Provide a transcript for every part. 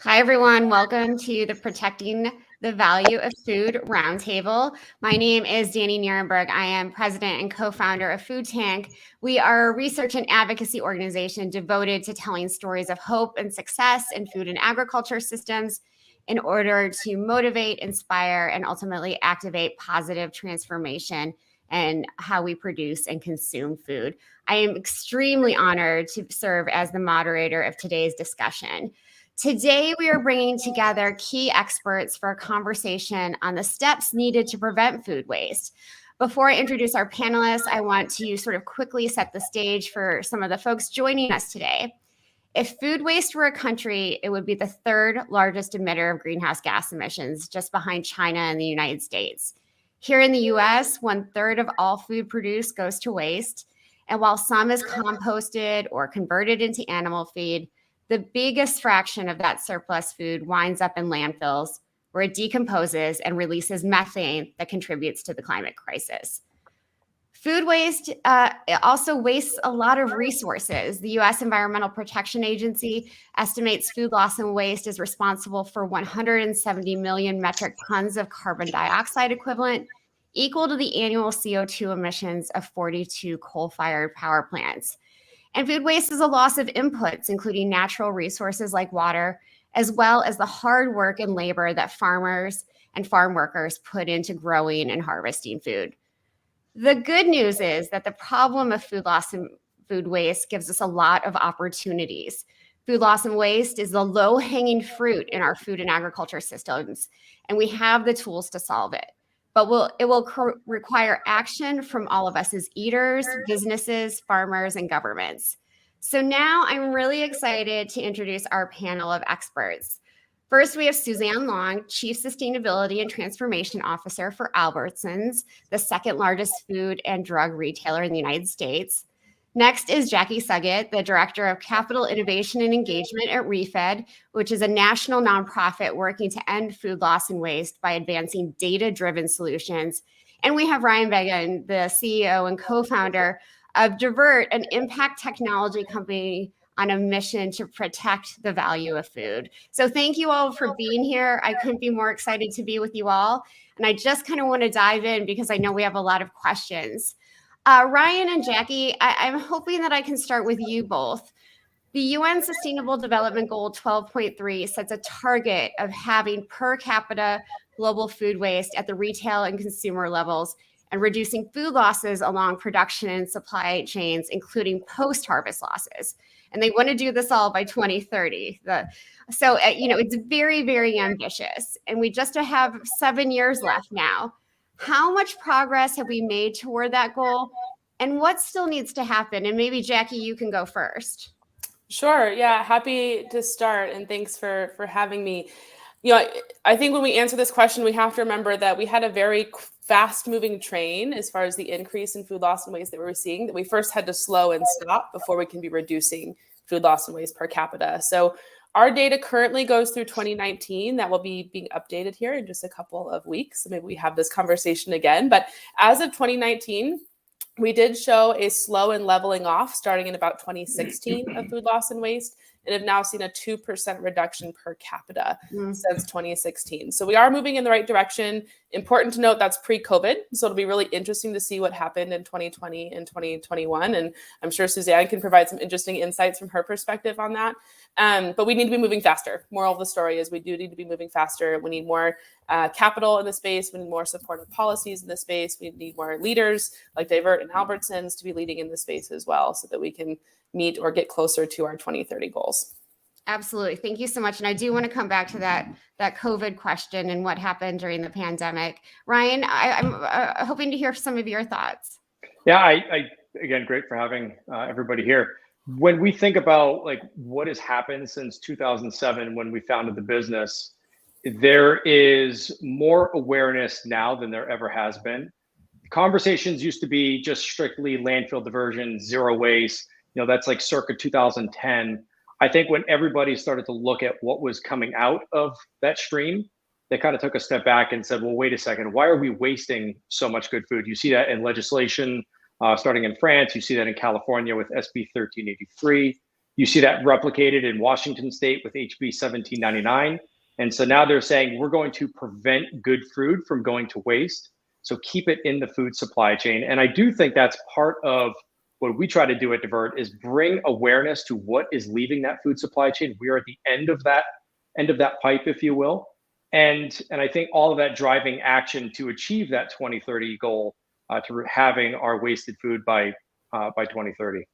Hi, everyone. Welcome to the Protecting the Value of Food Roundtable. My name is Dani Nierenberg. I am president and co-founder of Food Tank. We are a research and advocacy organization devoted to telling stories of hope and success in food and agriculture systems in order to motivate, inspire, and ultimately activate positive transformation in how we produce and consume food. I am extremely honored to serve as the moderator of today's discussion. Today, we are bringing together key experts for a conversation on the steps needed to prevent food waste. Before I introduce our panelists, I want to sort of quickly set the stage for some of the folks joining us today. If food waste were a country, it would be the third largest emitter of greenhouse gas emissions, just behind China and the United States. Here in the US, 1/3 of all food produced goes to waste. And while some is composted or converted into animal feed, the biggest fraction of that surplus food winds up in landfills where it decomposes and releases methane that contributes to the climate crisis. Food waste also wastes a lot of resources. The U.S. Environmental Protection Agency estimates food loss and waste is responsible for 170 million metric tons of carbon dioxide equivalent, equal to the annual CO2 emissions of 42 coal-fired power plants. And food waste is a loss of inputs, including natural resources like water, as well as the hard work and labor that farmers and farm workers put into growing and harvesting food. The good news is that the problem of food loss and food waste gives us a lot of opportunities. Food loss and waste is the low-hanging fruit in our food and agriculture systems, and we have the tools to solve it. But it will require action from all of us as eaters, businesses, farmers, and governments. So now I'm really excited to introduce our panel of experts. First, we have Suzanne Long, Chief Sustainability and Transformation Officer for Albertsons, the second largest food and drug retailer in the United States. Next is Jackie Suggitt, the Director of Capital Innovation and Engagement at ReFed, which is a national nonprofit working to end food loss and waste by advancing data-driven solutions. And we have Ryan Began, the CEO and co-founder of Divert, an impact technology company on a mission to protect the value of food. So thank you all for being here. I couldn't be more excited to be with you all. And I just kind of want to dive in because I know we have a lot of questions. Ryan and Jackie, I'm hoping that I can start with you both. The UN Sustainable Development Goal 12.3 sets a target of having per capita global food waste at the retail and consumer levels and reducing food losses along production and supply chains, including post-harvest losses. And they want to do this all by 2030. It's very, very ambitious. And we just have 7 years left now. How much progress have we made toward that goal? And what still needs to happen? And maybe, Jackie, you can go first. Sure. Yeah, happy to start. And thanks for having me. I think when we answer this question, we have to remember that we had a very fast-moving train as far as the increase in food loss and waste that we were seeing, that we first had to slow and stop before we can be reducing food loss and waste per capita. So our data currently goes through 2019. That will be being updated here in just a couple of weeks. So maybe we have this conversation again. But as of 2019, we did show a slow and leveling off starting in about 2016 of food loss and waste, and have now seen a 2% reduction per capita since 2016. So we are moving in the right direction. Important to note that's pre-COVID. So it'll be really interesting to see what happened in 2020 and 2021. And I'm sure Suzanne can provide some interesting insights from her perspective on that. But we need to be moving faster. Moral of the story is we do need to be moving faster. We need more capital in the space. We need more supportive policies in the space. We need more leaders like Divert and Albertsons to be leading in the space as well, so that we can meet or get closer to our 2030 goals. Absolutely. Thank you so much. And I do want to come back to that COVID question and what happened during the pandemic. Ryan, I'm hoping to hear some of your thoughts. Yeah, again, great for having everybody here. When we think about what has happened since 2007, when we founded the business, there is more awareness now than there ever has been. Conversations used to be just strictly landfill diversion, zero waste. That's like circa 2010. I think when everybody started to look at what was coming out of that stream, they kind of took a step back and said, well, wait a second, why are we wasting so much good food? You see that in legislation starting in France. You see that in California with SB 1383. You see that replicated in Washington State with HB 1799. And so now they're saying we're going to prevent good food from going to waste. So keep it in the food supply chain. And I do think that's part of what we try to do at Divert is bring awareness to what is leaving that food supply chain. We are at the end of that pipe, if you will. And I think all of that driving action to achieve that 2030 goal to having our wasted food by 2030.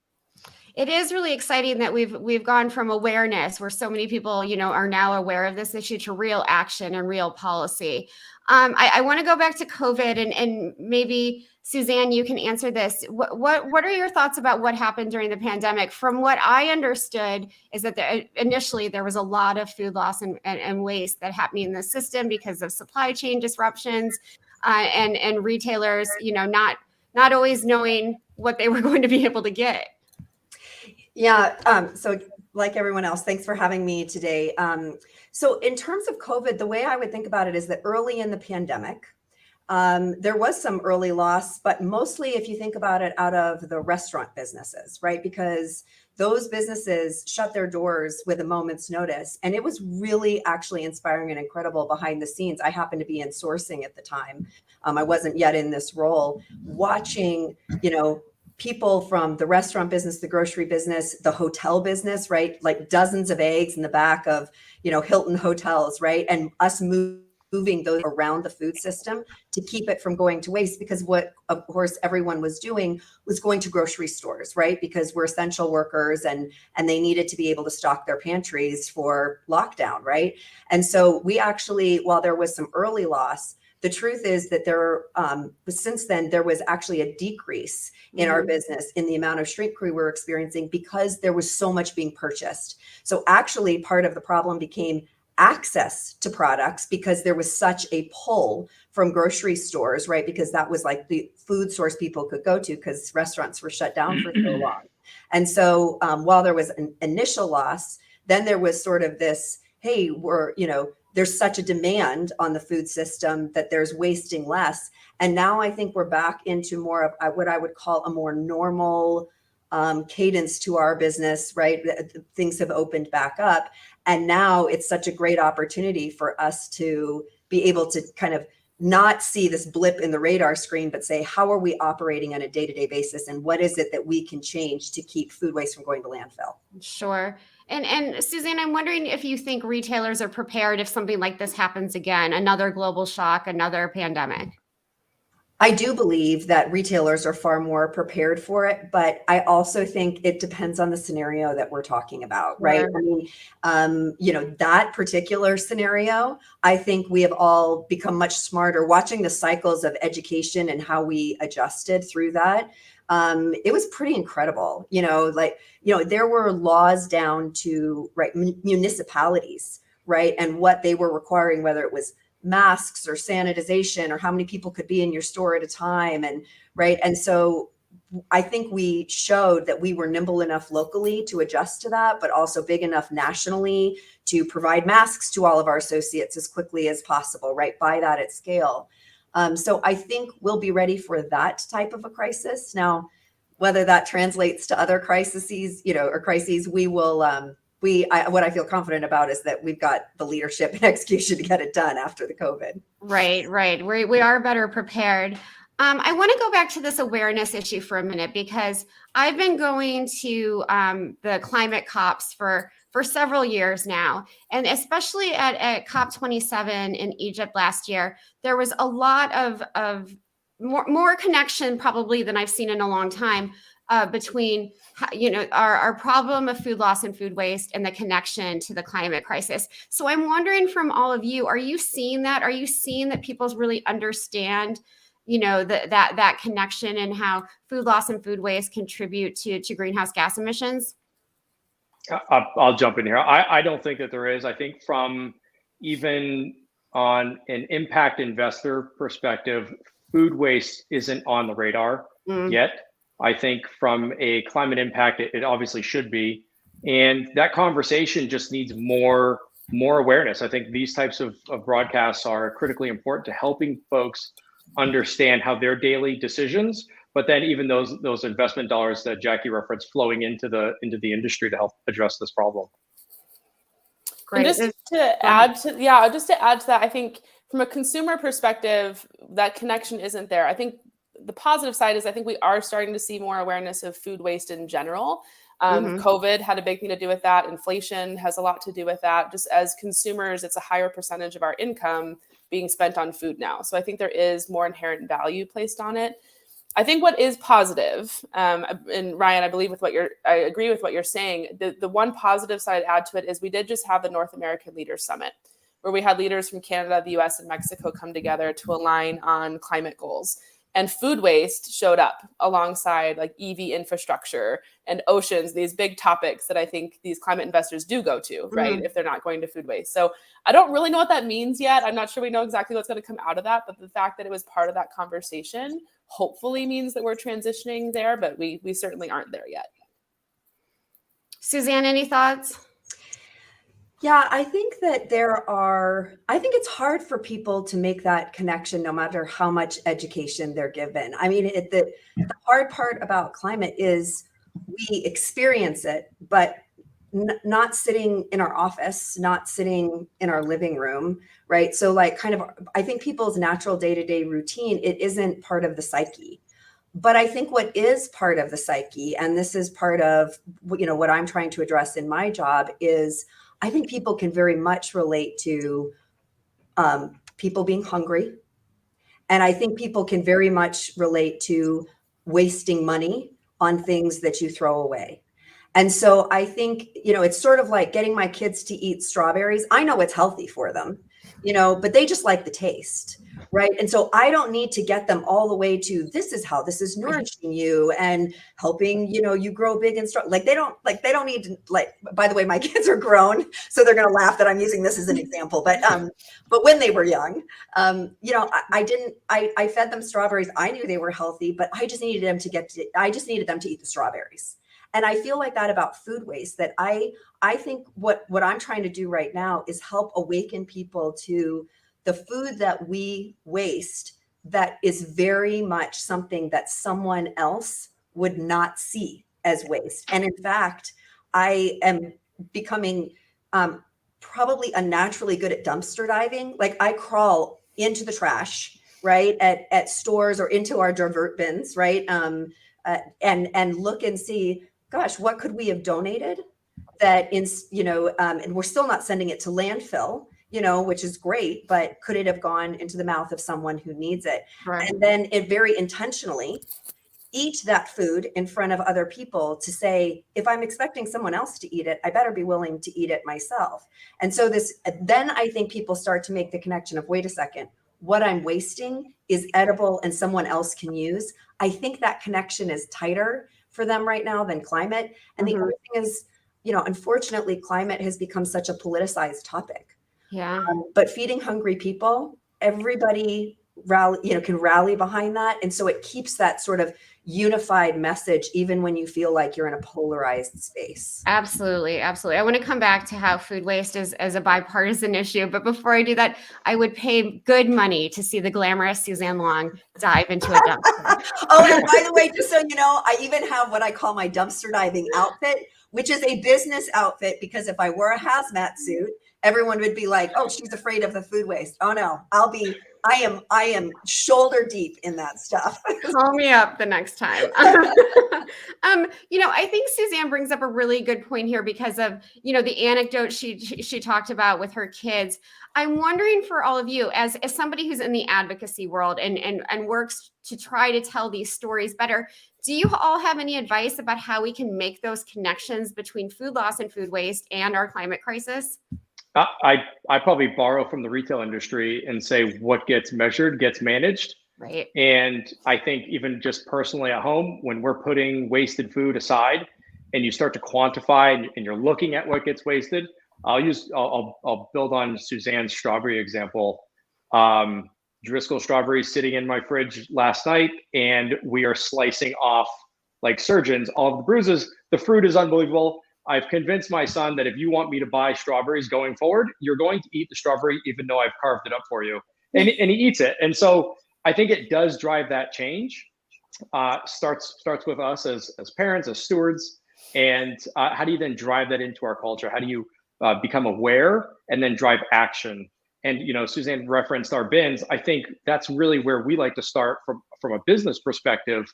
It is really exciting that we've gone from awareness, where so many people, are now aware of this issue, to real action and real policy. I want to go back to COVID, and maybe Suzanne, you can answer this. What are your thoughts about what happened during the pandemic? From what I understood is that initially there was a lot of food loss and waste that happened in the system because of supply chain disruptions and retailers, not always knowing what they were going to be able to get. Yeah. So like everyone else, thanks for having me today. So in terms of COVID, the way I would think about it is that early in the pandemic, there was some early loss, but mostly if you think about it out of the restaurant businesses, right? Because those businesses shut their doors with a moment's notice. And it was really actually inspiring and incredible behind the scenes. I happened to be in sourcing at the time. I wasn't yet in this role, watching, people from the restaurant business, the grocery business, the hotel business, right? Like dozens of eggs in the back of, Hilton hotels, right? And us moving those around the food system to keep it from going to waste, because what, of course, everyone was doing was going to grocery stores, right? Because we're essential workers and they needed to be able to stock their pantries for lockdown, right? And so we actually, while there was some early loss, the truth is that since then, there was actually a decrease in our business in the amount of shrink we were experiencing because there was so much being purchased. So actually, part of the problem became access to products because there was such a pull from grocery stores, right? Because that was like the food source people could go to because restaurants were shut down for so long. And so while there was an initial loss, then there was sort of this, hey, there's such a demand on the food system that there's wasting less. And now I think we're back into more of what I would call a more normal cadence to our business, right? Things have opened back up. And now it's such a great opportunity for us to be able to kind of not see this blip in the radar screen, but say, how are we operating on a day-to-day basis? And what is it that we can change to keep food waste from going to landfill? Sure. And Suzanne, I'm wondering if you think retailers are prepared if something like this happens again, another global shock, another pandemic. I do believe that retailers are far more prepared for it, but I also think it depends on the scenario that we're talking about, right? Sure. I mean, that particular scenario, I think we have all become much smarter watching the cycles of education and how we adjusted through that. It was pretty incredible, there were laws down to municipalities, right? And what they were requiring, whether it was masks or sanitization or how many people could be in your store at a time. And right. And so I think we showed that we were nimble enough locally to adjust to that, but also big enough nationally to provide masks to all of our associates as quickly as possible, right? Buy that at scale. So I think we'll be ready for that type of a crisis. Now, whether that translates to other crises, or crises, we will, what I feel confident about is that we've got the leadership and execution to get it done after the COVID. Right. We are better prepared. I want to go back to this awareness issue for a minute, because I've been going to the climate COPs for several years now. And especially at COP27 in Egypt last year, there was a lot of more connection probably than I've seen in a long time between our problem of food loss and food waste and the connection to the climate crisis. So I'm wondering from all of you, are you seeing that? Are you seeing that people really understand, that connection and how food loss and food waste contribute to greenhouse gas emissions? I'll jump in here. I don't think that there is. I think from even on an impact investor perspective, food waste isn't on the radar yet. I think from a climate impact, it obviously should be. And that conversation just needs more awareness. I think these types of broadcasts are critically important to helping folks understand how their daily decisions, but then even those investment dollars that Jackie referenced flowing into the industry to help address this problem. Great. And just to add to that, I think from a consumer perspective, that connection isn't there. I think the positive side is I think we are starting to see more awareness of food waste in general. COVID had a big thing to do with that. Inflation has a lot to do with that. Just as consumers, it's a higher percentage of our income being spent on food now. So I think there is more inherent value placed on it. I think what is positive, and Ryan, I agree with what you're saying. The one positive side I'd add to it is we did just have the North American Leaders Summit, where we had leaders from Canada, the US, and Mexico come together to align on climate goals. And food waste showed up alongside like EV infrastructure and oceans, these big topics that I think these climate investors do go to, right? If they're not going to food waste. So I don't really know what that means yet. I'm not sure we know exactly what's going to come out of that, but the fact that it was part of that conversation hopefully means that we're transitioning there, but we certainly aren't there yet. Suzanne, any thoughts? Yeah, I think that I think it's hard for people to make that connection no matter how much education they're given. I mean, the hard part about climate is we experience it, but not sitting in our office, not sitting in our living room, right? So like kind of, I think people's natural day-to-day routine, it isn't part of the psyche. But I think what is part of the psyche, and this is part of, what I'm trying to address in my job is I think people can very much relate to people being hungry. And I think people can very much relate to wasting money on things that you throw away. And so I think, it's sort of like getting my kids to eat strawberries. I know it's healthy for them, but they just like the taste, right? And so I don't need to get them all the way to, this is how this is nourishing you and helping, you grow big and strong. Like they don't need to, by the way, my kids are grown, so they're going to laugh that I'm using this as an example. But when they were young, I fed them strawberries. I knew they were healthy, but I just needed them to eat the strawberries. And I feel like that about food waste, that I think what I'm trying to do right now is help awaken people to the food that we waste that is very much something that someone else would not see as waste. And in fact, I am becoming probably unnaturally good at dumpster diving. Like I crawl into the trash, right, at stores or into our Divert bins, right, and look and see, gosh, what could we have donated that and we're still not sending it to landfill, which is great, but could it have gone into the mouth of someone who needs it? Right. And then it very intentionally eat that food in front of other people to say, if I'm expecting someone else to eat it, I better be willing to eat it myself. And so then I think people start to make the connection of, wait a second, what I'm wasting is edible and someone else can use. I think that connection is tighter for them right now than climate. And the other thing is, unfortunately, climate has become such a politicized topic. Yeah. But feeding hungry people, everybody can rally behind that. And so it keeps that sort of unified message, even when you feel like you're in a polarized space. Absolutely. Absolutely. I want to come back to how food waste is as a bipartisan issue. But before I do that, I would pay good money to see the glamorous Suzanne Long dive into a dumpster. Oh, and by the way, just so you know, I even have what I call my dumpster diving outfit, which is a business outfit, because if I wore a hazmat suit, everyone would be like, oh, she's afraid of the food waste. Oh no, I am shoulder deep in that stuff. Call me up the next time. I think Suzanne brings up a really good point here because of, the anecdote she talked about with her kids. I'm wondering for all of you, as somebody who's in the advocacy world and works to try to tell these stories better, do you all have any advice about how we can make those connections between food loss and food waste and our climate crisis? I probably borrow from the retail industry and say what gets measured gets managed. Right. And I think even just personally at home, when we're putting wasted food aside and you start to quantify and you're looking at what gets wasted, I'll build on Suzanne's strawberry example. Driscoll strawberries sitting in my fridge last night, and we are slicing off like surgeons all of the bruises. The fruit is unbelievable. I've convinced my son that if you want me to buy strawberries going forward, you're going to eat the strawberry, even though I've carved it up for you. And he eats it. And so I think it does drive that change. starts with us as parents, as stewards, and how do you then drive that into our culture? How do you become aware and then drive action? And Suzanne referenced our bins. I think that's really where we like to start from a business perspective.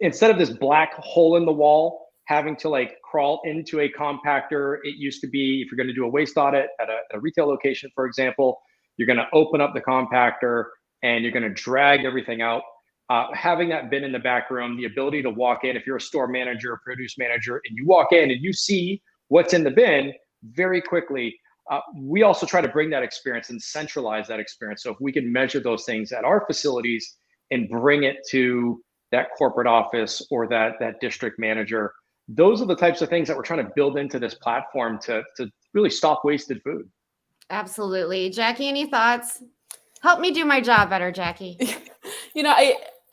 Instead of this black hole in the wall, having to like crawl into a compactor. It used to be, if you're going to do a waste audit at a retail location, for example, you're going to open up the compactor and you're going to drag everything out. Having that bin in the back room, the ability to walk in, if you're a store manager, produce manager, and you walk in and you see what's in the bin very quickly. We also try to bring that experience and centralize that experience. So if we can measure those things at our facilities and bring it to that corporate office or that district manager, those are the types of things that we're trying to build into this platform to really stop wasted food. Absolutely. Jackie, any thoughts? Help me do my job better, Jackie.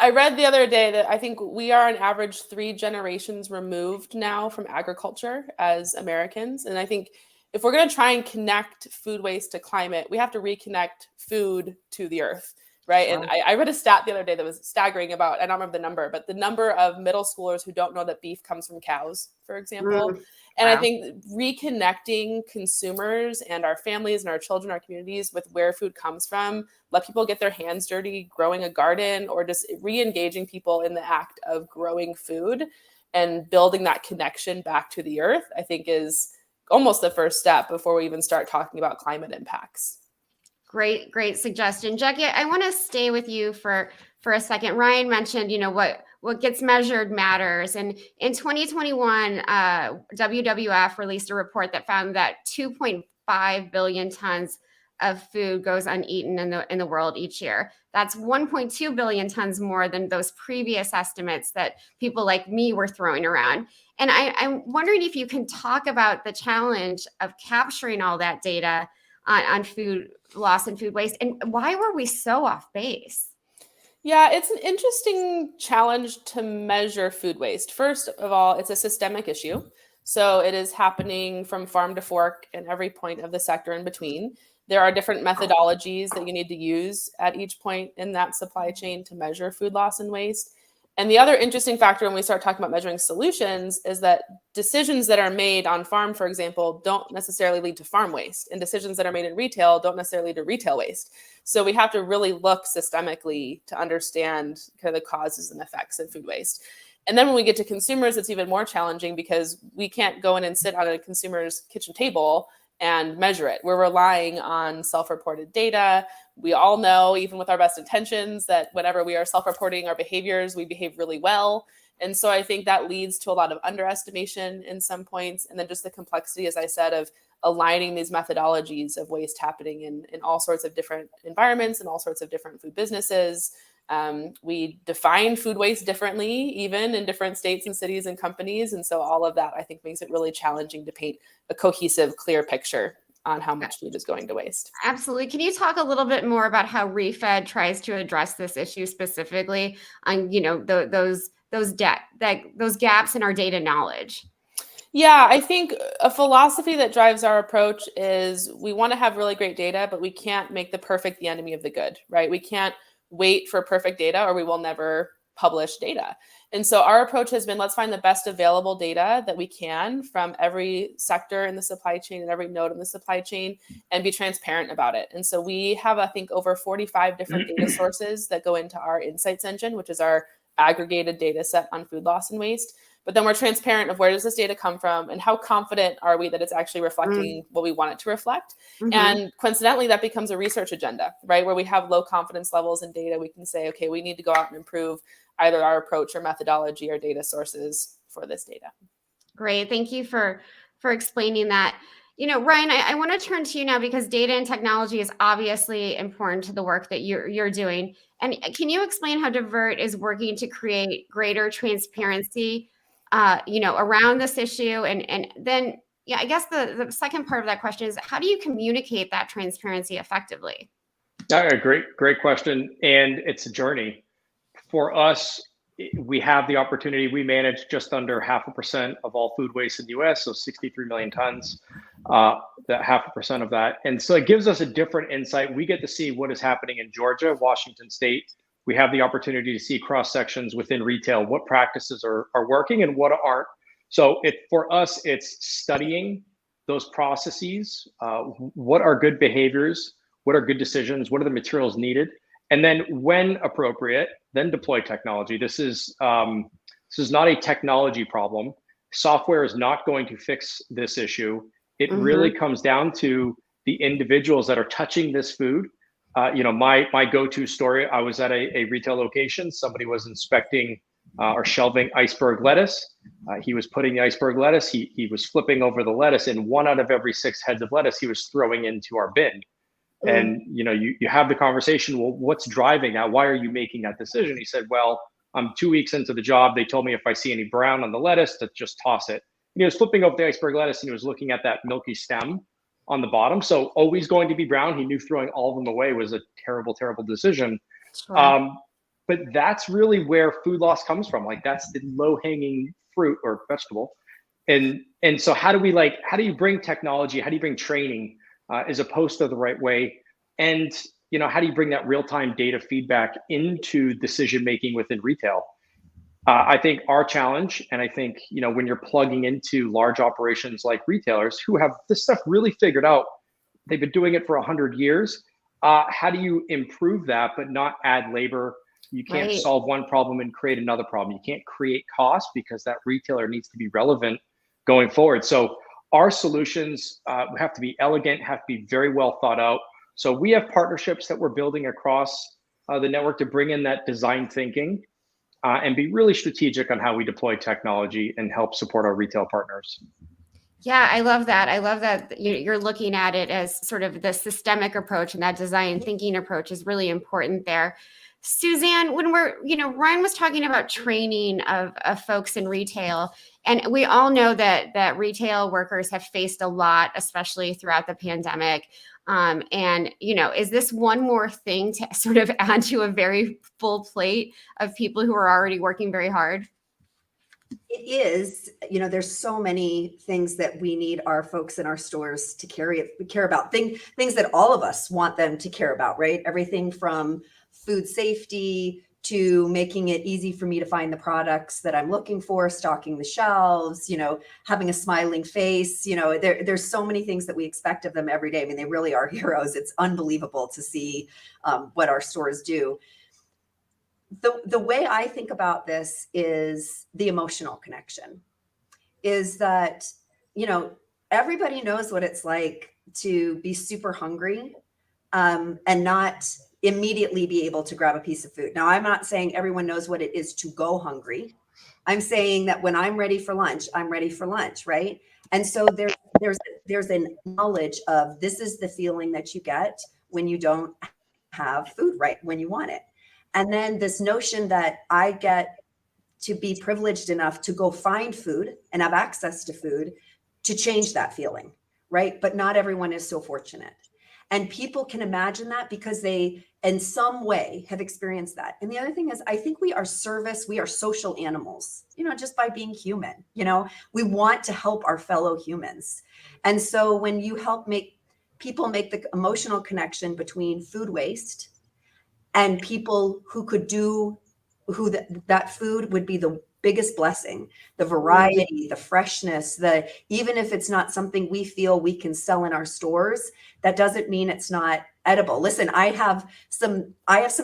I read the other day that I think we are on average 3 generations removed now from agriculture as Americans. And I think if we're going to try and connect food waste to climate, we have to reconnect food to the earth. Right. And I read a stat the other day that was staggering about, I don't remember the number, but the number of middle schoolers who don't know that beef comes from cows, for example. And I think reconnecting consumers and our families and our children, our communities with where food comes from, let people get their hands dirty growing a garden, or just re-engaging people in the act of growing food and building that connection back to the earth, I think is almost the first step before we even start talking about climate impacts. Great suggestion. Jackie, I want to stay with you for a second. Ryan mentioned, what gets measured matters. And in 2021, WWF released a report that found that 2.5 billion tons of food goes uneaten in the world each year. That's 1.2 billion tons more than those previous estimates that people like me were throwing around. And I'm wondering if you can talk about the challenge of capturing all that data on food loss and food waste, and why were we so off base? Yeah, it's an interesting challenge to measure food waste. First of all, it's a systemic issue. So it is happening from farm to fork and every point of the sector in between. There are different methodologies that you need to use at each point in that supply chain to measure food loss and waste. And the other interesting factor when we start talking about measuring solutions is that decisions that are made on farm, for example, don't necessarily lead to farm waste, and decisions that are made in retail don't necessarily lead to retail waste. So we have to really look systemically to understand kind of the causes and effects of food waste. And then when we get to consumers, it's even more challenging because we can't go in and sit on a consumer's kitchen table and measure it. We're relying on self-reported data. We all know, even with our best intentions, that whenever we are self-reporting our behaviors, we behave really well. And so I think that leads to a lot of underestimation in some points. And then just the complexity, as I said, of aligning these methodologies of waste happening in all sorts of different environments and all sorts of different food businesses. We define food waste differently, even in different states and cities and companies. And so all of that, I think, makes it really challenging to paint a cohesive, clear picture on how much food is going to waste. Absolutely. Can you talk a little bit more about how ReFed tries to address this issue specifically on, those gaps in our data knowledge? Yeah, I think a philosophy that drives our approach is we want to have really great data, but we can't make the perfect the enemy of the good, right? We can't wait for perfect data or we will never publish data. And so our approach has been, let's find the best available data that we can from every sector in the supply chain and every node in the supply chain and be transparent about it. And so we have, I think, over 45 different data sources that go into our insights engine, which is our aggregated data set on food loss and waste. But then we're transparent of where does this data come from and how confident are we that it's actually reflecting what we want it to reflect. And coincidentally, that becomes a research agenda, right? Where we have low confidence levels in data, we can say, okay, we need to go out and improve either our approach or methodology or data sources for this data. Great. Thank you for explaining that. Ryan, I want to turn to you now because data and technology is obviously important to the work that you're doing. And can you explain how Divert is working to create greater transparency around this issue? And then, I guess the second part of that question is, how do you communicate that transparency effectively? Great question. And it's a journey. For us, we have the opportunity. We manage just under 0.5% of all food waste in the US, so 63 million tons, that 0.5% of that. And so it gives us a different insight. We get to see what is happening in Georgia, Washington State. We have the opportunity to see cross sections within retail, what practices are working and what aren't. So for us, it's studying those processes. What are good behaviors? What are good decisions? What are the materials needed? And then when appropriate, then deploy technology. This is not a technology problem. Software is not going to fix this issue. It really comes down to the individuals that are touching this food. My go-to story, I was at a retail location. Somebody was inspecting or shelving iceberg lettuce. He was putting the iceberg lettuce. He was flipping over the lettuce, and 1 out of every 6 heads of lettuce he was throwing into our bin. And you have the conversation. Well, what's driving that? Why are you making that decision? He said, well, I'm 2 weeks into the job. They told me if I see any brown on the lettuce to just toss it. And he was flipping over the iceberg lettuce, and he was looking at that milky stem on the bottom. So always going to be brown. He knew throwing all of them away was a terrible, terrible decision. Sure. But that's really where food loss comes from. Like, that's the low-hanging fruit or vegetable. And so how do you bring technology? How do you bring training as opposed to the right way? And how do you bring that real-time data feedback into decision-making within retail? I think our challenge, and I think, when you're plugging into large operations like retailers who have this stuff really figured out, they've been doing it for 100 years. How do you improve that, but not add labor? You can't solve one problem and create another problem. You can't create cost because that retailer needs to be relevant going forward. So our solutions have to be elegant, have to be very well thought out. So we have partnerships that we're building across the network to bring in that design thinking and be really strategic on how we deploy technology and help support our retail partners. Yeah, I love that. I love that you're looking at it as sort of the systemic approach, and that design thinking approach is really important there. Suzanne, when Ryan was talking about training of folks in retail, and we all know that retail workers have faced a lot, especially throughout the pandemic. Is this one more thing to sort of add to a very full plate of people who are already working very hard? It is. There's so many things that we need our folks in our stores to care about, things that all of us want them to care about, right? Everything from food safety to making it easy for me to find the products that I'm looking for, stocking the shelves, having a smiling face. There's so many things that we expect of them every day. I mean, they really are heroes. It's unbelievable to see what our stores do. The way I think about this is the emotional connection, is that, everybody knows what it's like to be super hungry and not immediately be able to grab a piece of food. Now, I'm not saying everyone knows what it is to go hungry. I'm saying that when I'm ready for lunch, I'm ready for lunch, right? And so there's a knowledge of this is the feeling that you get when you don't have food right when you want it. And then this notion that I get to be privileged enough to go find food and have access to food to change that feeling, right? But not everyone is so fortunate. And people can imagine that because they, in some way, have experienced that. And the other thing is, I think we are social animals, just by being human. We want to help our fellow humans. And so when you help people make the emotional connection between food waste and people who could that food would be the biggest blessing, the variety, the freshness, even if it's not something we feel we can sell in our stores, that doesn't mean it's not edible. Listen, I have some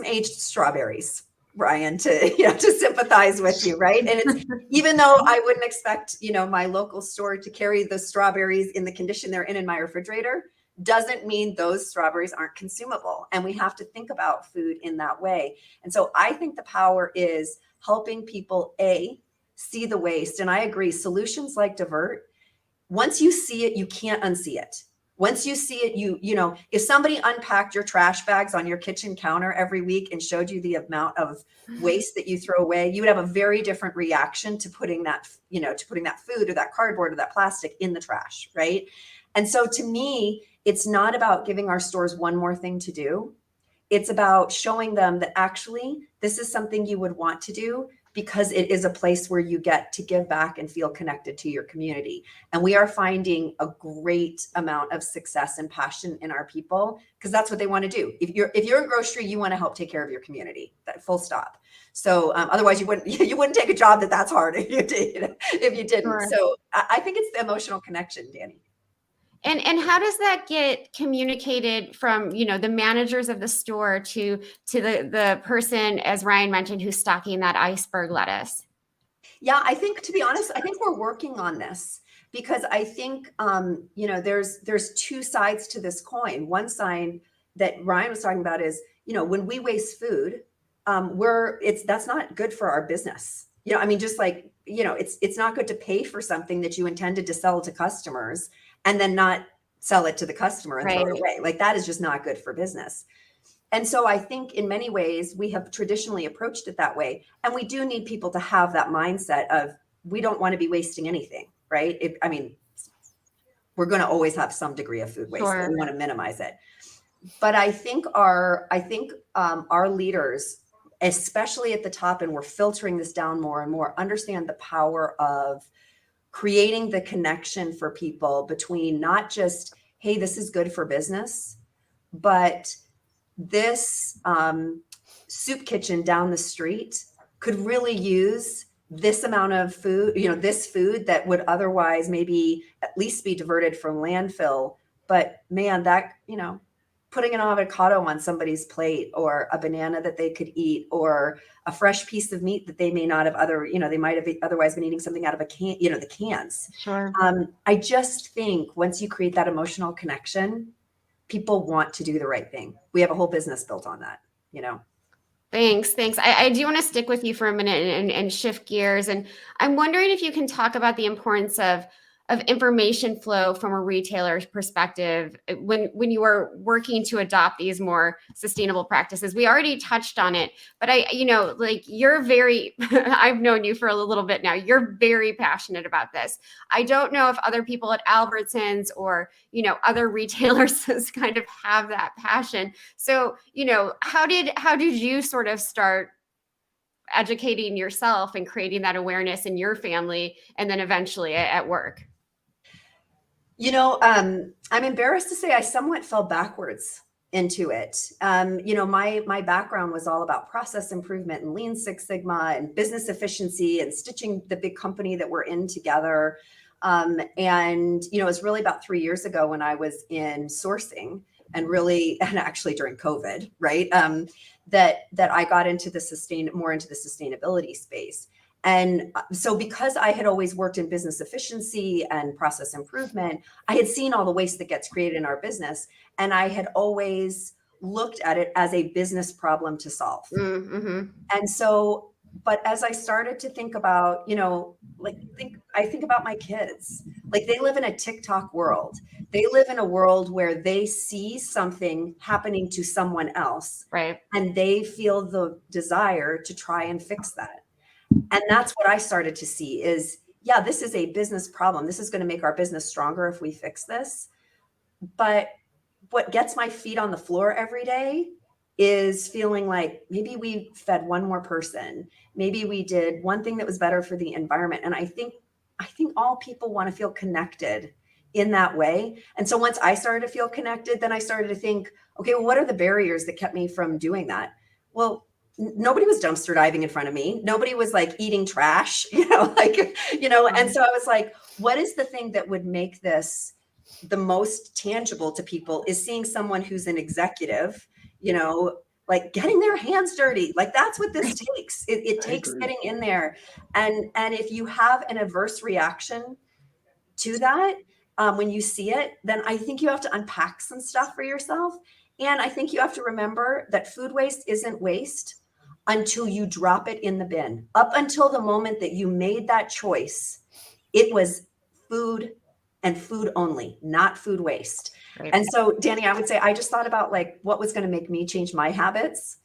aged strawberries, Brian, to sympathize with you, right? And it's, even though I wouldn't expect, my local store to carry the strawberries in the condition they're in my refrigerator, doesn't mean those strawberries aren't consumable. And we have to think about food in that way. And so I think the power is helping people, see the waste. And I agree, solutions like Divert, once you see it, you can't unsee it. Once you see it, if somebody unpacked your trash bags on your kitchen counter every week and showed you the amount of waste that you throw away, you would have a very different reaction to putting that food or that cardboard or that plastic in the trash, right? And so to me, it's not about giving our stores one more thing to do. It's about showing them that actually this is something you would want to do because it is a place where you get to give back and feel connected to your community. And we are finding a great amount of success and passion in our people, because that's what they want to do. If you're in grocery, you want to help take care of your community. That full stop. So otherwise you wouldn't take a job that's hard if you did, if you didn't. Sure. So I think it's the emotional connection, Danny. And how does that get communicated from, the managers of the store to the person, as Ryan mentioned, who's stocking that iceberg lettuce? Yeah, I think, to be honest, I think we're working on this, because I think, there's two sides to this coin. One side that Ryan was talking about is, when we waste food, that's not good for our business. Just like, it's not good to pay for something that you intended to sell to customers and then not sell it to the customer and throw it away. Like, that is just not good for business. And so I think in many ways we have traditionally approached it that way. And we do need people to have that mindset of, we don't want to be wasting anything, right? We're going to always have some degree of food waste. Sure. But we want to minimize it. But I think our leaders, especially at the top, and we're filtering this down more and more, understand the power of creating the connection for people between not just, hey, this is good for business, but this soup kitchen down the street could really use this amount of food, this food that would otherwise maybe at least be diverted from landfill. But man, that, putting an avocado on somebody's plate, or a banana that they could eat, or a fresh piece of meat that they may not have they might have otherwise been eating something out of a can, the cans. Sure. I just think once you create that emotional connection, people want to do the right thing. We have a whole business built on that, Thanks. I do want to stick with you for a minute and shift gears. And I'm wondering if you can talk about the importance of information flow from a retailer's perspective when you are working to adopt these more sustainable practices. We already touched on it, but you're very, I've known you for a little bit now. You're very passionate about this. I don't know if other people at Albertsons or, other retailers kind of have that passion. So, how did you sort of start educating yourself and creating that awareness in your family and then eventually at work? I'm embarrassed to say I somewhat fell backwards into it. My background was all about process improvement and Lean Six Sigma and business efficiency and stitching the big company that we're in together. It was really about 3 years ago when I was in sourcing and actually during COVID, right? That I got into more into the sustainability space. And so because I had always worked in business efficiency and process improvement, I had seen all the waste that gets created in our business. And I had always looked at it as a business problem to solve. Mm-hmm. And so, but as I started to think about, I think about my kids, they live in a TikTok world. They live in a world where they see something happening to someone else. Right. And they feel the desire to try and fix that. And that's what I started to see is, yeah, this is a business problem. This is going to make our business stronger if we fix this. But what gets my feet on the floor every day is feeling like maybe we fed one more person. Maybe we did one thing that was better for the environment. And I think all people want to feel connected in that way. And so once I started to feel connected, then I started to think, okay, well, what are the barriers that kept me from doing that? Well, nobody was dumpster diving in front of me. Nobody was eating trash, and so I was like, what is the thing that would make this the most tangible to people is seeing someone who's an executive, getting their hands dirty. That's what this takes. It takes getting in there. And if you have an adverse reaction to that, when you see it, then I think you have to unpack some stuff for yourself. And I think you have to remember that food waste isn't waste until you drop it in the bin. Up until the moment that you made that choice, it was food and food only, not food waste. Right. And so, Danny, I would say I just thought about what was going to make me change my habits.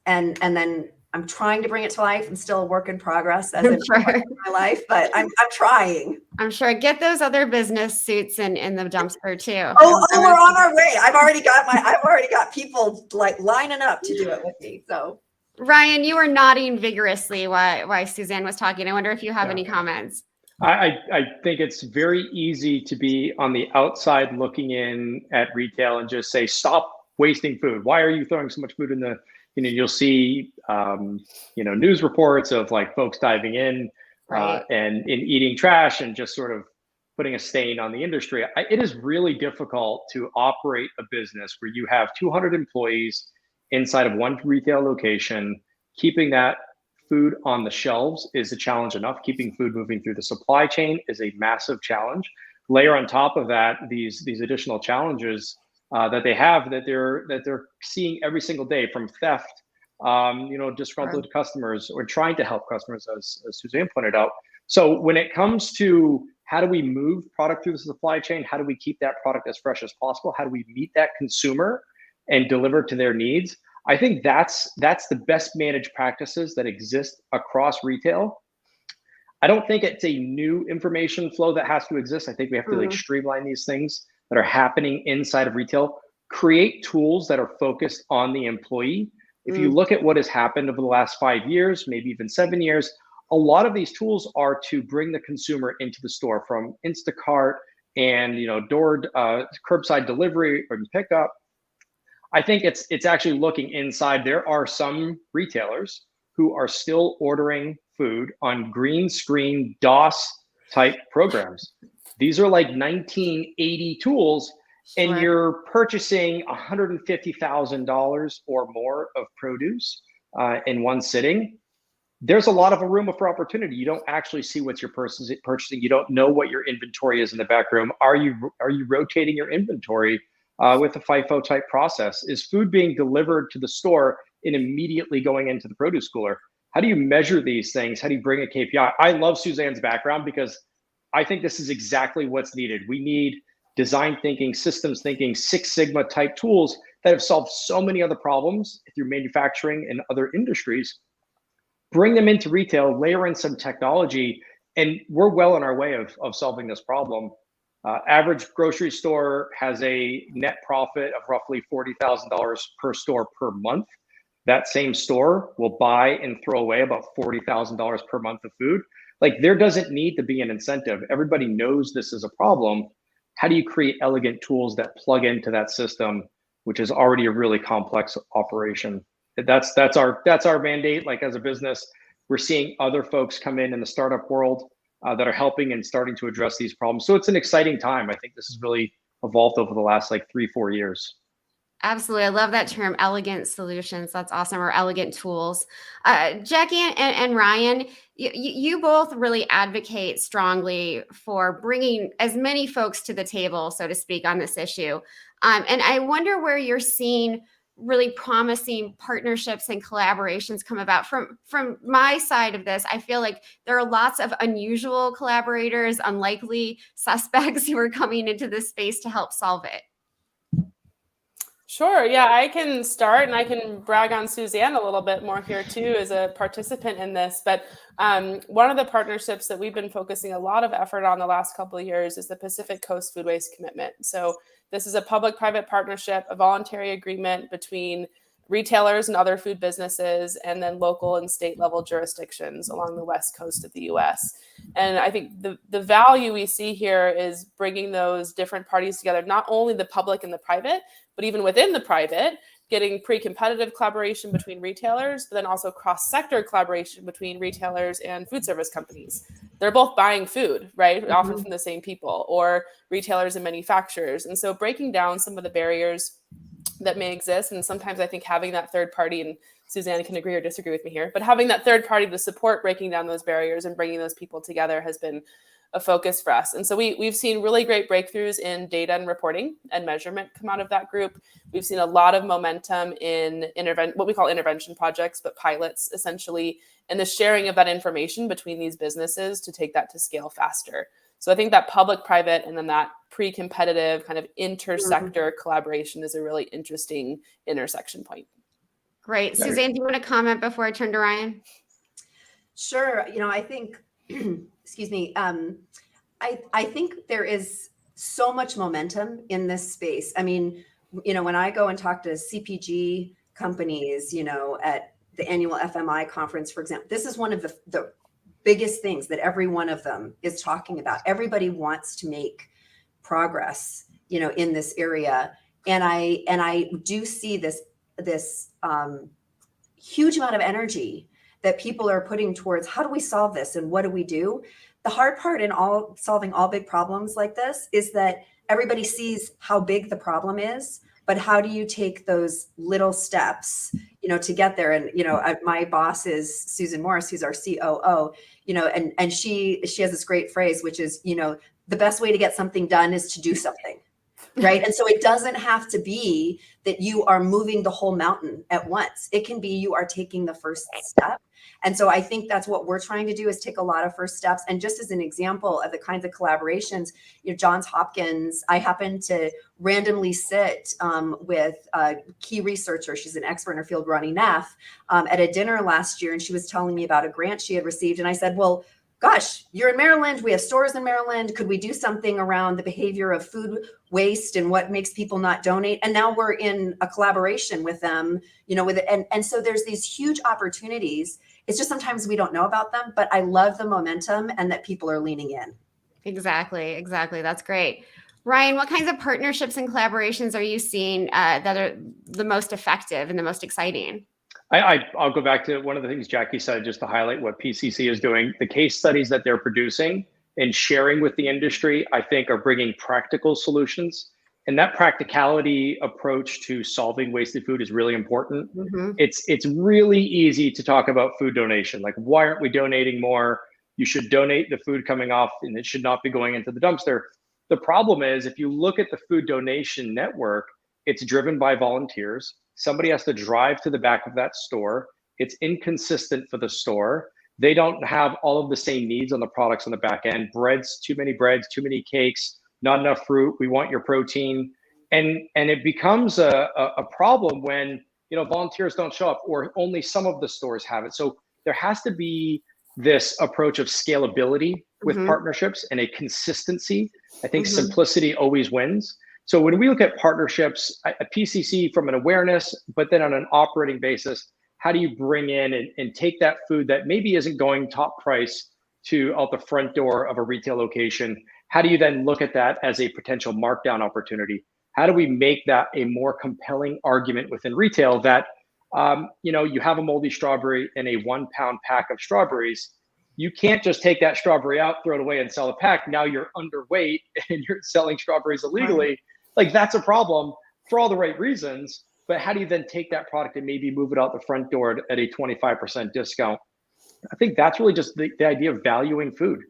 And then I'm trying to bring it to life. I'm still a work in progress as in my life, but I'm trying. I'm sure. Get those other business suits in the dumpster too. Oh, we're on our way. I've already got people lining up to do it with me. So Ryan, you were nodding vigorously while Suzanne was talking. I wonder if you have any comments. I think it's very easy to be on the outside looking in at retail and just say, stop wasting food. Why are you throwing so much food in the, you'll see, news reports of like folks diving in and eating trash and just sort of putting a stain on the industry. It is really difficult to operate a business where you have 200 employees inside of one retail location. Keeping that food on the shelves is a challenge enough. Keeping food moving through the supply chain is a massive challenge. Layer on top of that these additional challenges that they have that they're seeing every single day, from theft, disgruntled customers, or trying to help customers, as Suzanne pointed out. So when it comes to how do we move product through the supply chain, how do we keep that product as fresh as possible, how do we meet that consumer and deliver to their needs, I think that's the best managed practices that exist across retail. I don't think it's a new information flow that has to exist. I think we have to streamline these things that are happening inside of retail, create tools that are focused on the employee. If you look at what has happened over the last 5 years, maybe even 7 years, a lot of these tools are to bring the consumer into the store, from Instacart and curbside delivery or pickup. I think it's actually looking inside. There are some retailers who are still ordering food on green screen DOS type programs. These are like 1980 tools, and you're purchasing $150,000 or more of produce in one sitting. There's a lot of a room for opportunity. You don't actually see what you're purchasing. You don't know what your inventory is in the back room. Are you rotating your inventory with a FIFO type process? Is food being delivered to the store and immediately going into the produce cooler? How do you measure these things? How do you bring a KPI? I love Suzanne's background because I think this is exactly what's needed. We need design thinking, systems thinking, Six Sigma type tools that have solved so many other problems through manufacturing and other industries. Bring them into retail, layer in some technology, and we're well on our way of solving this problem. Average grocery store has a net profit of roughly $40,000 per store per month. That same store will buy and throw away about $40,000 per month of food. Like, there doesn't need to be an incentive. Everybody knows this is a problem. How do you create elegant tools that plug into that system, which is already a really complex operation? That's our mandate. Like, as a business, we're seeing other folks come in the startup world that are helping and starting to address these problems. So it's an exciting time. I think this has really evolved over the last 3-4 years. Absolutely. I love that term, elegant solutions. That's awesome. Or elegant tools. Jackie and Ryan, you both really advocate strongly for bringing as many folks to the table, so to speak, on this issue. And I wonder where you're seeing really promising partnerships and collaborations come about. From my side of this, I feel like there are lots of unusual collaborators, unlikely suspects who are coming into this space to help solve it. Sure. Yeah, I can start, and I can brag on Suzanne a little bit more here too as a participant in this. But one of the partnerships that we've been focusing a lot of effort on the last couple of years is the Pacific Coast Food Waste Commitment. So this is a public-private partnership, a voluntary agreement between retailers and other food businesses, and then local and state level jurisdictions along the West Coast of the US. And I think the value we see here is bringing those different parties together, not only the public and the private, but even within the private, getting pre-competitive collaboration between retailers, but then also cross-sector collaboration between retailers and food service companies. They're both buying food, right? Often from the same people, or retailers and manufacturers. And so breaking down some of the barriers that may exist. And sometimes I think having that third party, and Suzanne can agree or disagree with me here, but having that third party to support breaking down those barriers and bringing those people together has been a focus for us. And so we've seen really great breakthroughs in data and reporting and measurement come out of that group. We've seen a lot of momentum in what we call intervention projects, but pilots essentially, and the sharing of that information between these businesses to take that to scale faster. So I think that public-private and then that pre-competitive kind of intersector collaboration is a really interesting intersection point. Great. Suzanne, do you want to comment before I turn to Ryan? Sure. I think, excuse me, I think there is so much momentum in this space. I mean, when I go and talk to CPG companies, at the annual FMI conference, for example, this is one of the biggest things that every one of them is talking about. Everybody wants to make progress, in this area. And I do see this huge amount of energy that people are putting towards how do we solve this and what do we do? The hard part in solving all big problems like this is that everybody sees how big the problem is, but how do you take those little steps, to get there? And, my boss is Susan Morris, who's our COO, and she has this great phrase, which is, the best way to get something done is to do something. Right. And so it doesn't have to be that you are moving the whole mountain at once. It can be you are taking the first step. And so I think that's what we're trying to do, is take a lot of first steps. And just as an example of the kinds of collaborations, Johns Hopkins, I happened to randomly sit with a key researcher. She's an expert in her field, Ronnie Neff, at a dinner last year. And she was telling me about a grant she had received. And I said, well, gosh, you're in Maryland. We have stores in Maryland. Could we do something around the behavior of food waste and what makes people not donate? And now we're in a collaboration with them, with it. And so there's these huge opportunities. It's just sometimes we don't know about them, but I love the momentum and that people are leaning in. Exactly. That's great. Ryan, what kinds of partnerships and collaborations are you seeing that are the most effective and the most exciting? I'll go back to one of the things Jackie said, just to highlight what PCC is doing. The case studies that they're producing and sharing with the industry, I think, are bringing practical solutions. And that practicality approach to solving wasted food is really important. Mm-hmm. It's really easy to talk about food donation. Like, why aren't we donating more? You should donate the food coming off, and it should not be going into the dumpster. The problem is, if you look at the food donation network, it's driven by volunteers. Somebody has to drive to the back of that store. It's inconsistent for the store. They don't have all of the same needs on the products on the back end. Too many cakes, not enough fruit. We want your protein. And it becomes a problem when, volunteers don't show up, or only some of the stores have it. So there has to be this approach of scalability with mm-hmm. partnerships and a consistency. I think mm-hmm. simplicity always wins. So when we look at partnerships, a PCC from an awareness, but then on an operating basis, how do you bring in and take that food that maybe isn't going top price out the front door of a retail location? How do you then look at that as a potential markdown opportunity? How do we make that a more compelling argument within retail that, you have a moldy strawberry in a 1 pound pack of strawberries. You can't just take that strawberry out, throw it away, and sell a pack. Now you're underweight and you're selling strawberries illegally. Right. Like, that's a problem for all the right reasons. But how do you then take that product and maybe move it out the front door at a 25% discount? I think that's really just the idea of valuing food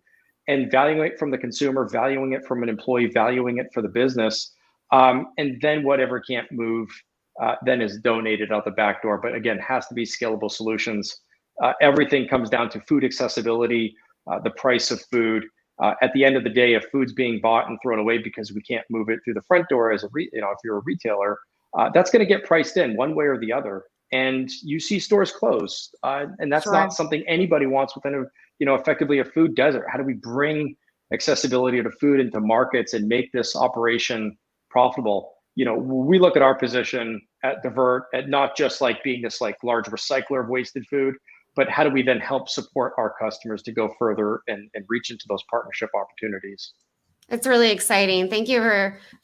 and valuing it from the consumer, valuing it from an employee, valuing it for the business. And then whatever can't move then is donated out the back door. But again, has to be scalable solutions. Everything comes down to food accessibility, the price of food. At the end of the day, if food's being bought and thrown away because we can't move it through the front door if you're a retailer, that's going to get priced in one way or the other. And you see stores close, and that's not something anybody wants within effectively a food desert. How do we bring accessibility to food into markets and make this operation profitable? We look at our position at Divert at not just like being this like large recycler of wasted food, but how do we then help support our customers to go further and reach into those partnership opportunities? It's really exciting. Thank you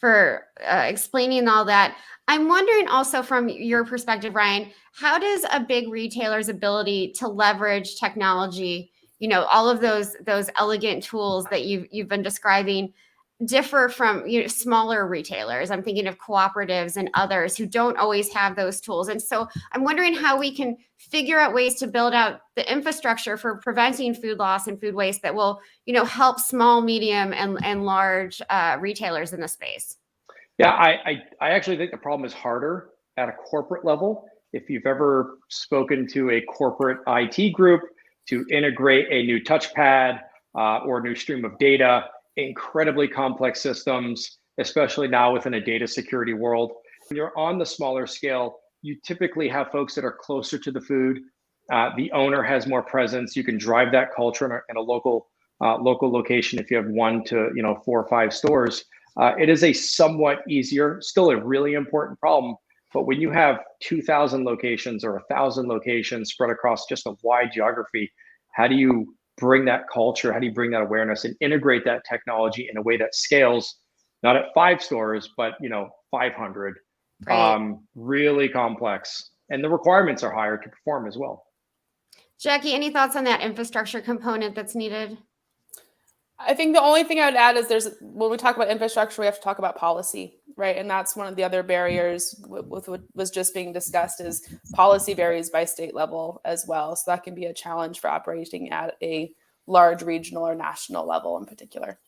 for explaining all that. I'm wondering also, from your perspective, Ryan, how does a big retailer's ability to leverage technology, all of those elegant tools that you've been describing, differ from smaller retailers? I'm thinking of cooperatives and others who don't always have those tools. And so I'm wondering how we can figure out ways to build out the infrastructure for preventing food loss and food waste that will, help small, medium, and large retailers in the space. Yeah, I actually think the problem is harder at a corporate level. If you've ever spoken to a corporate IT group to integrate a new touchpad or a new stream of data, incredibly complex systems, especially now within a data security world. When you're on the smaller scale, you typically have folks that are closer to the food. The owner has more presence. You can drive that culture in a local location. If you have 1 to 4 or 5 stores, it is a somewhat easier, still a really important problem But when you have 2,000 locations or 1,000 locations spread across just a wide geography, how do you bring that culture? How do you bring that awareness and integrate that technology in a way that scales, not at 5 stores, but 500? Right. Really complex, and the requirements are higher to perform as well. Jackie, any thoughts on that infrastructure component that's needed? I think the only thing I would add is when we talk about infrastructure, we have to talk about policy, right? And that's one of the other barriers with what was just being discussed is policy varies by state level as well. So that can be a challenge for operating at a large regional or national level in particular.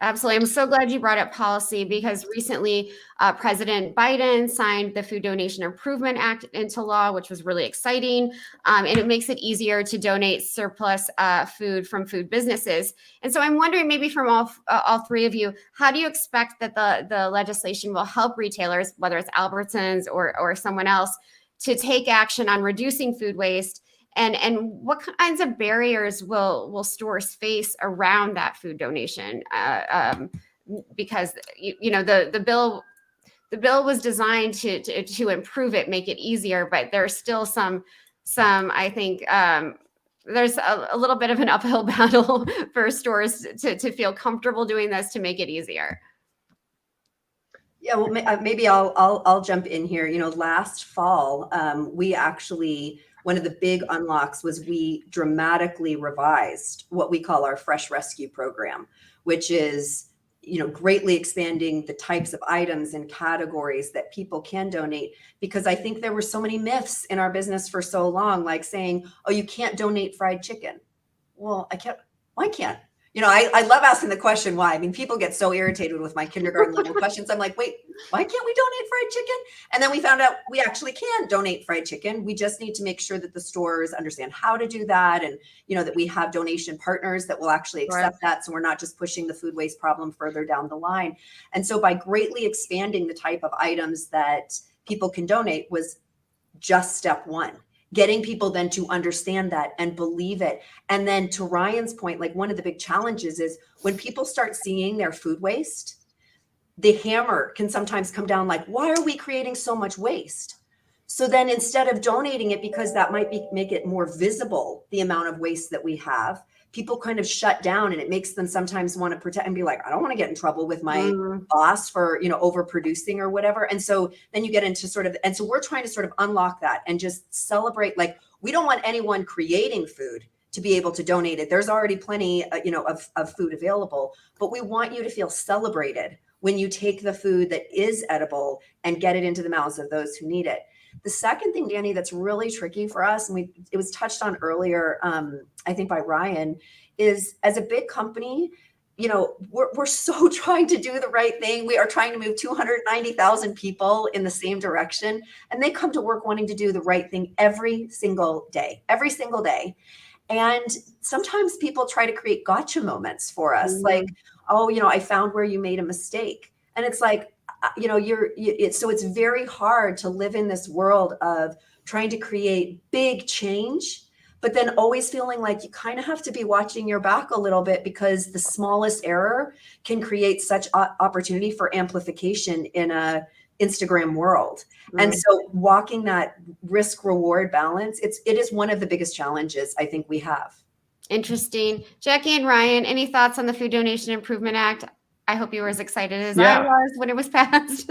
Absolutely. I'm so glad you brought up policy because recently President Biden signed the Food Donation Improvement Act into law, which was really exciting. And it makes it easier to donate surplus food from food businesses. And so I'm wondering, maybe from all three of you, how do you expect that the legislation will help retailers, whether it's Albertsons or someone else, to take action on reducing food waste? And what kinds of barriers will stores face around that food donation? Because the bill was designed to improve it, make it easier, but there's still some I think there's a little bit of an uphill battle for stores to feel comfortable doing this to make it easier. Yeah, well, maybe I'll jump in here. Last fall, we actually, one of the big unlocks was we dramatically revised what we call our Fresh Rescue program, which is, greatly expanding the types of items and categories that people can donate. Because I think there were so many myths in our business for so long, like saying, oh, you can't donate fried chicken. Well, why can't? I love asking the question why. I mean, people get so irritated with my kindergarten level questions. I'm like, wait, why can't we donate fried chicken? And then we found out we actually can donate fried chicken. We just need to make sure that the stores understand how to do that. And, that we have donation partners that will actually accept that. So we're not just pushing the food waste problem further down the line. And so by greatly expanding the type of items that people can donate was just step one. Getting people then to understand that and believe it. And then to Ryan's point, like one of the big challenges is when people start seeing their food waste, the hammer can sometimes come down like, why are we creating so much waste? So then instead of donating it, because that might make it more visible, the amount of waste that we have, people kind of shut down, and it makes them sometimes want to protect and be like, I don't want to get in trouble with my boss for, overproducing or whatever. And so then you get into and so we're trying to sort of unlock that and just celebrate, like, we don't want anyone creating food to be able to donate it. There's already plenty, of food available, but we want you to feel celebrated when you take the food that is edible and get it into the mouths of those who need it. The second thing, Danny, that's really tricky for us, and it was touched on earlier, I think by Ryan, is as a big company, we're so trying to do the right thing. We are trying to move 290,000 people in the same direction, and they come to work wanting to do the right thing every single day. And sometimes people try to create gotcha moments for us, like, oh, I found where you made a mistake. And it's like, so it's very hard to live in this world of trying to create big change, but then always feeling like you kind of have to be watching your back a little bit, because the smallest error can create such opportunity for amplification in a Instagram world. Right. And so walking that risk reward balance, it is one of the biggest challenges I think we have. Interesting. Jackie and Ryan, any thoughts on the Food Donation Improvement Act? I hope you were as excited as I was when it was passed.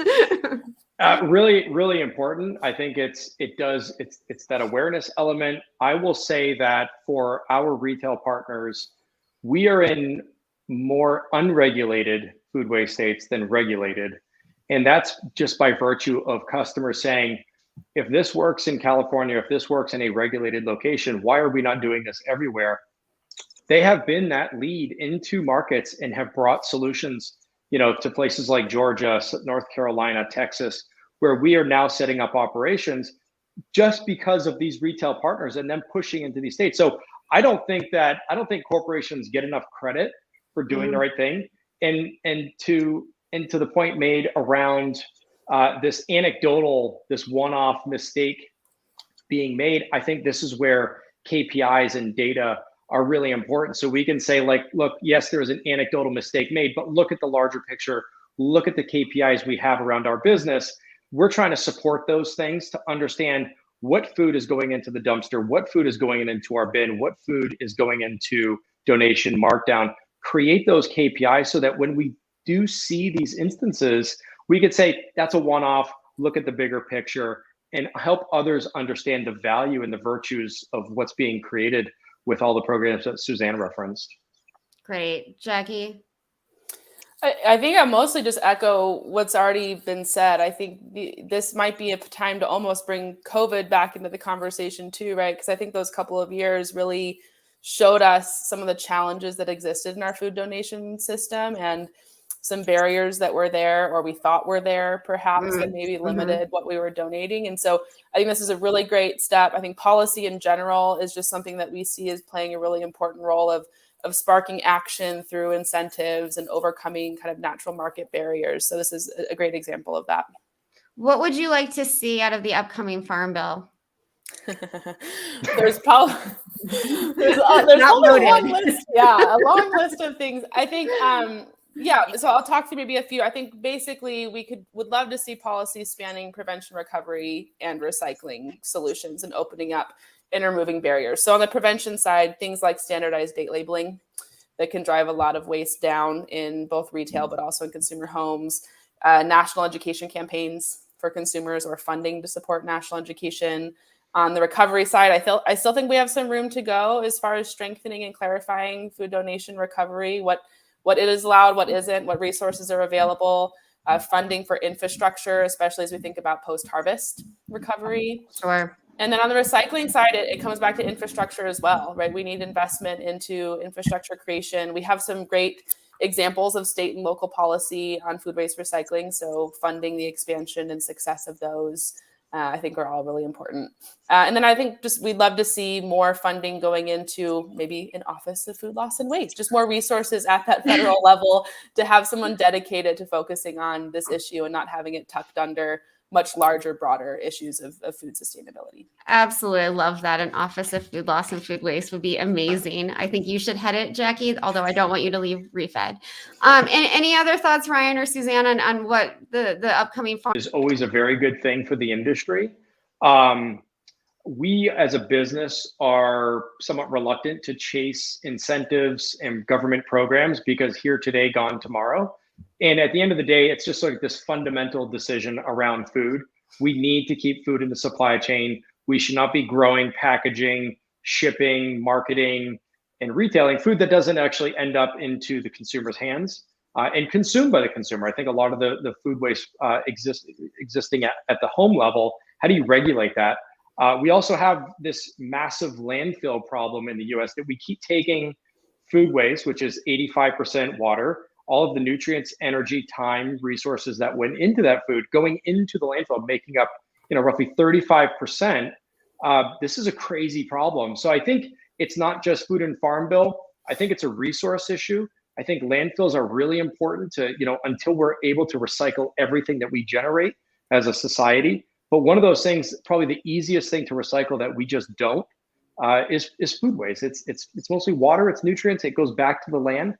Really, really important. I think it's that awareness element. I will say that for our retail partners, we are in more unregulated food waste states than regulated. And that's just by virtue of customers saying, if this works in California, if this works in a regulated location, why are we not doing this everywhere? They have been that lead into markets and have brought solutions, to places like Georgia, North Carolina, Texas, where we are now setting up operations just because of these retail partners and them pushing into these states. So I don't think corporations get enough credit for doing the right thing. And to the point made around this one-off mistake being made, I think this is where KPIs and data are really important. So we can say, like, look, yes, there was an anecdotal mistake made, but look at the larger picture, look at the KPIs we have around our business. we're trying to support those things to understand what food is going into the dumpster, what food is going into our bin, what food is going into donation, markdown, create those KPIs so that when we do see these instances, we could say that's a one-off, look at the bigger picture, and help others understand the value and the virtues of what's being created with all the programs that Suzanne referenced. Great. Jackie? I think I mostly just echo what's already been said. I think this might be a time to almost bring COVID back into the conversation too, right? Because I think those couple of years really showed us some of the challenges that existed in our food donation system and some barriers that were there or we thought were there perhaps that maybe limited what we were donating. And so I think this is a really great step. I think policy in general is just something that we see as playing a really important role of sparking action through incentives and overcoming kind of natural market barriers. So this is a great example of that. What would you like to see out of the upcoming Farm Bill? There's probably there's only a long list. Yeah, a long list of things. I think so I'll talk through maybe a few. I think basically would love to see policies spanning prevention, recovery, and recycling solutions and opening up and removing barriers. So on the prevention side, things like standardized date labeling that can drive a lot of waste down in both retail, but also in consumer homes, national education campaigns for consumers or funding to support national education. On the recovery side, I still think we have some room to go as far as strengthening and clarifying food donation recovery, what it is allowed, what isn't, what resources are available, funding for infrastructure, especially as we think about post-harvest recovery. Sure. And then on the recycling side, it comes back to infrastructure as well, right? We need investment into infrastructure creation. We have some great examples of state and local policy on food waste recycling. So funding the expansion and success of those, I think are all really important. And then I think we'd love to see more funding going into maybe an Office of Food Loss and Waste, just more resources at that federal level to have someone dedicated to focusing on this issue and not having it tucked under much larger, broader issues of food sustainability. Absolutely. I love that. An Office of Food Loss and Food Waste would be amazing. I think you should head it, Jackie, although I don't want you to leave refed. And any other thoughts, Ryan or Suzanne, on what the upcoming farm is always a very good thing for the industry. We as a business are somewhat reluctant to chase incentives and government programs because here today, gone tomorrow. And at the end of the day, it's just like this fundamental decision around food. We need to keep food in the supply chain. We should not be growing, packaging, shipping, marketing, and retailing food that doesn't actually end up into the consumer's hands and consumed by the consumer. I think a lot of the food waste existing at the home level, how do you regulate that? We also have this massive landfill problem in the US that we keep taking food waste, which is 85% water, all of the nutrients, energy, time, resources that went into that food going into the landfill, making up, roughly 35%. This is a crazy problem. So I think it's not just food and farm bill. I think it's a resource issue. I think landfills are really important to, until we're able to recycle everything that we generate as a society. But one of those things, probably the easiest thing to recycle that we just don't, is food waste. It's mostly water, it's nutrients, it goes back to the land.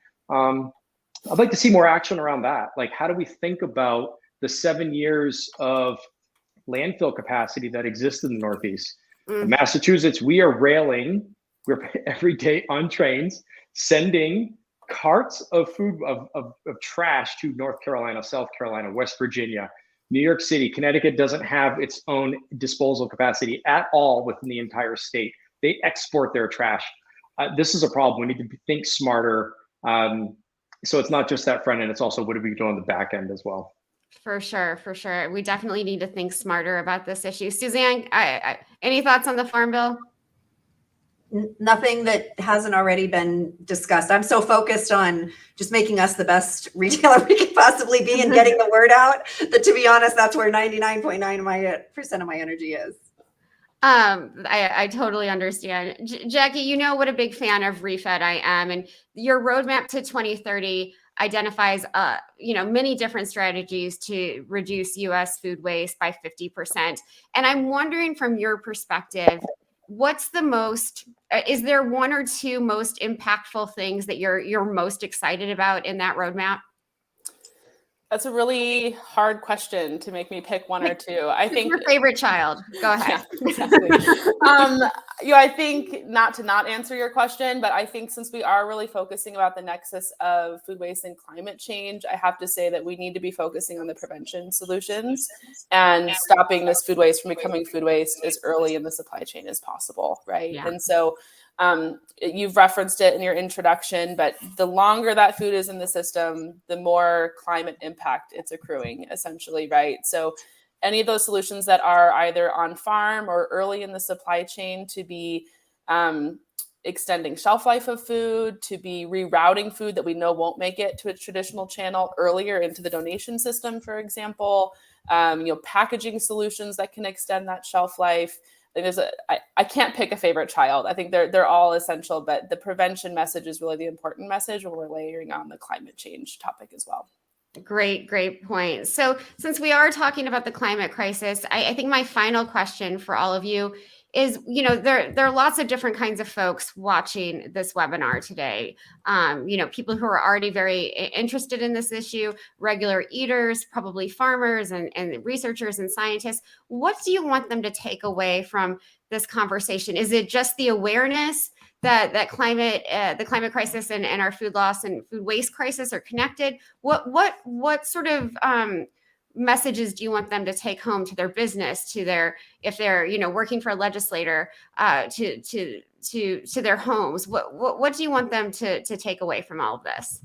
I'd like to see more action around that. Like, how do we think about the 7 years of landfill capacity that exists in the Northeast? In Massachusetts, we're every day on trains, sending carts of food, of trash to North Carolina, South Carolina, West Virginia, New York City. Connecticut doesn't have its own disposal capacity at all within the entire state. They export their trash. This is a problem. We need to think smarter. So it's not just that front end, it's also what do we do on the back end as well. For sure. We definitely need to think smarter about this issue. Suzanne, any thoughts on the Farm Bill? Nothing that hasn't already been discussed. I'm so focused on just making us the best retailer we could possibly be and getting the word out that, to be honest, that's where 99.9% of my energy is. I totally understand. Jackie, what a big fan of ReFed I am, and your roadmap to 2030 identifies, many different strategies to reduce U.S. food waste by 50%. And I'm wondering, from your perspective, is there one or two most impactful things that you're most excited about in that roadmap? That's a really hard question to make me pick one or two. I think your favorite child. Go ahead. Yeah, exactly. I think not to not answer your question, but I think since we are really focusing about the nexus of food waste and climate change, I have to say that we need to be focusing on the prevention solutions and stopping this food waste from becoming food waste as early in the supply chain as possible, right? Yeah. And so you've referenced it in your introduction, but the longer that food is in the system, the more climate impact it's accruing, essentially, right? So any of those solutions that are either on farm or early in the supply chain to be extending shelf life of food, to be rerouting food that we know won't make it to its traditional channel earlier into the donation system, for example, packaging solutions that can extend that shelf life. I can't pick a favorite child. I think they're all essential, but the prevention message is really the important message when we're layering on the climate change topic as well. Great point. So since we are talking about the climate crisis, I think my final question for all of you is, there are lots of different kinds of folks watching this webinar today. People who are already very interested in this issue, regular eaters, probably farmers and researchers and scientists. What do you want them to take away from this conversation? Is it just the awareness that the climate crisis and our food loss and food waste crisis are connected? What sort of messages do you want them to take home to their business, to their, if they're working for a legislator, to their homes? What do you want them to take away from all of this?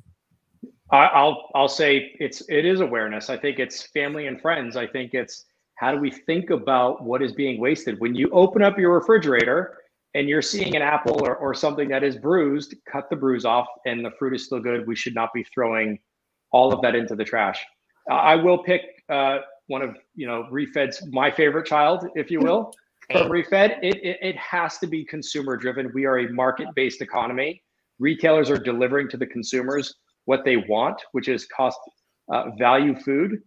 I'll say it is awareness. I think it's family and friends. I think it's how do we think about what is being wasted? When you open up your refrigerator and you're seeing an apple or something that is bruised, cut the bruise off and the fruit is still good. We should not be throwing all of that into the trash. I will pick one of Refed's my favorite child, if you will. From Refed, it has to be consumer driven. We are a market-based economy. Retailers are delivering to the consumers what they want, which is cost value food.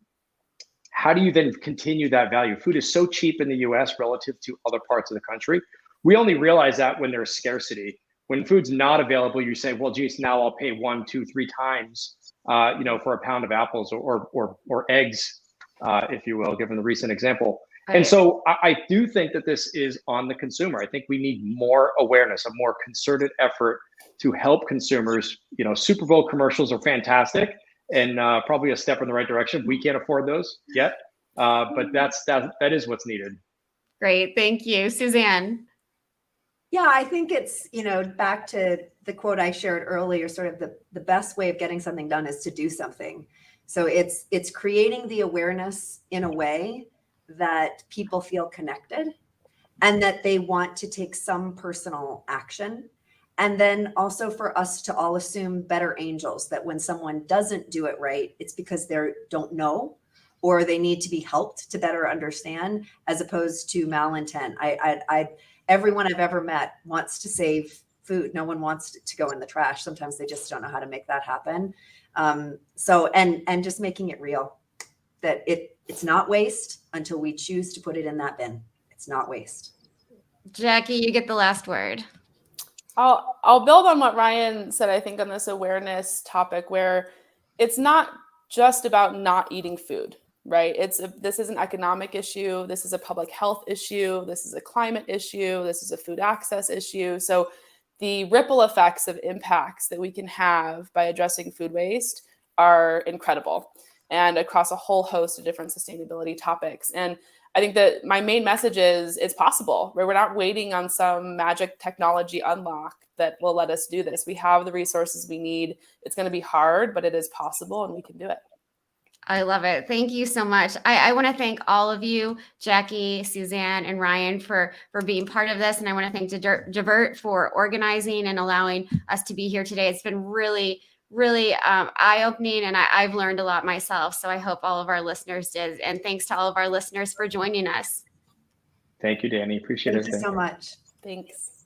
How do you then continue that value? Food is so cheap in the US relative to other parts of the country. We only realize that when there's scarcity. When food's not available, you say, well, geez, now I'll pay 1, 2, 3 times, for a pound of apples or eggs, if you will, given the recent example. Right. And so I do think that this is on the consumer. I think we need more awareness, a more concerted effort to help consumers. Super Bowl commercials are fantastic and probably a step in the right direction. We can't afford those yet, but that is what's needed. Great, thank you, Suzanne. Yeah, I think it's, back to the quote I shared earlier, sort of the best way of getting something done is to do something. So it's creating the awareness in a way that people feel connected and that they want to take some personal action. And then also for us to all assume better angels, that when someone doesn't do it right, it's because they don't know or they need to be helped to better understand, as opposed to malintent. Everyone I've ever met wants to save food. No one wants to go in the trash. Sometimes they just don't know how to make that happen. And just making it real, that it's not waste until we choose to put it in that bin. It's not waste. Jackie, you get the last word. I'll build on what Ryan said, I think, on this awareness topic, where it's not just about not eating food. Right. This is an economic issue. This is a public health issue. This is a climate issue. This is a food access issue. So the ripple effects of impacts that we can have by addressing food waste are incredible, and across a whole host of different sustainability topics. And I think that my main message is it's possible, where we're not waiting on some magic technology unlock that will let us do this. We have the resources we need. It's going to be hard, but it is possible and we can do it. I love it. Thank you so much. I want to thank all of you, Jackie, Suzanne, and Ryan for being part of this. And I want to thank Divert for organizing and allowing us to be here today. It's been really, really eye-opening, and I've learned a lot myself. So I hope all of our listeners did. And thanks to all of our listeners for joining us. Thank you, Danny. Appreciate it. Thank you so much. Thanks.